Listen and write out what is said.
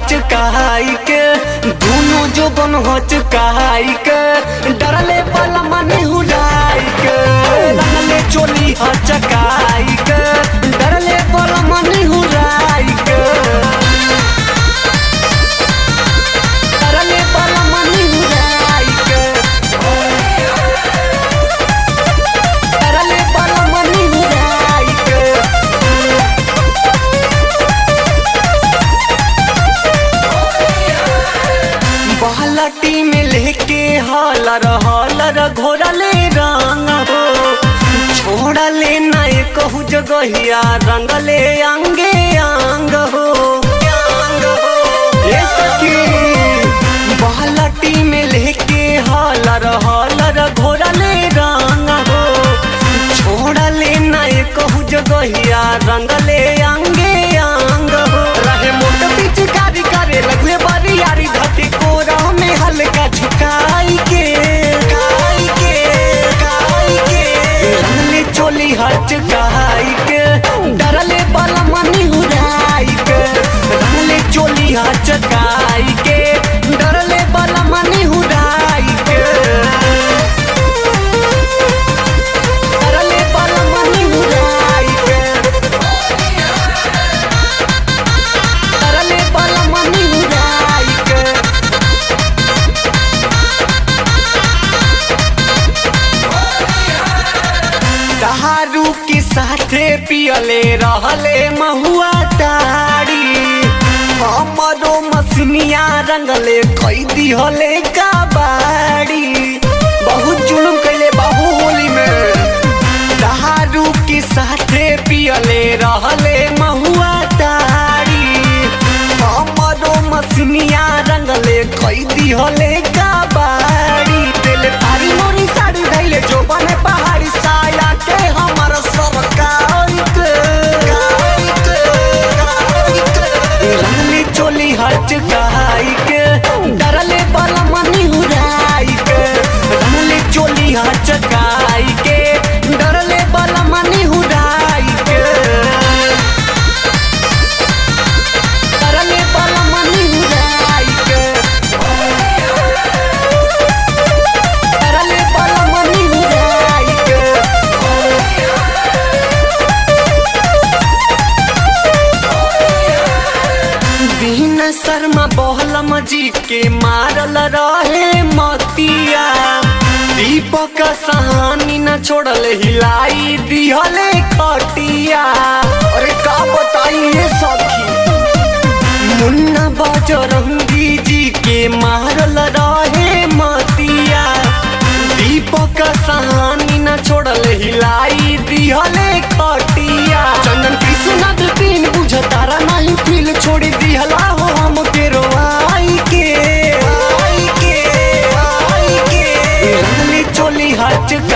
हचकाई के दोनों जो बन हचकाई के डरले वाला मन हुराई के रंगले चोली हचकाई के डरले वाला मन हुराई के डरले वाला मन हुराई के डरले वाला मन हुराई के बालटी में लेके हालर हालर घोरले रंग हो छोड़ले नए कहू जगहिया रंगले अंगे अंग हो ये सखी बालटी में लेके हालर हालर घोरले रंग हो छोड़ले नए कहू जगहिया रंगले अंगे अंग हो रहे मोट पिचकारी करे लगे बारी यारी धती कोरा में हल्का झुकाई के रंगले चोली हचकाई के डरले वाला मन हुराई के रंगले चोली हचकाई के डरले वाला मन हुराई के डरले वाला मन हुराई के डरले वाला मन हुराई के दारू के साथे पियले रहले महुआ ताड़ी हमरो मसनिया रंगले कई दिहले कबाड़ी बहुत जुलुम कैले बाबू होली में दारू के साथे पियले रहले महुआ ताड़ी हमरो मसनिया रंगले कई दिहले कबाड़ी दिल भारी मोरी साड़ी धैले जो बने पहाड़ी साया के हमर सरकार के रंगली चोली हचकाई के डरले वाला मन हुराई के रंगली चोली हचकाई के डरले वाला मन हुराई के डरले वाला मन हुराई के डरले वाला मन हुराई के दीन शर्मा बहलम जी के मारल रहे मतिया दीपक सहानी न छोड़ल हिलाई दिहले खटिया अरे का बताइए सखी मुन्ना बजरंगी जी के मारल रहे मतिया दीपक सहानी न छोड़ल हिलाई दिहले खटिया चंदन कृष्ण दिन बुझतारा नहीं फील छोड़ी दिहला हो हम के रोवाई के रंगली चोली हचका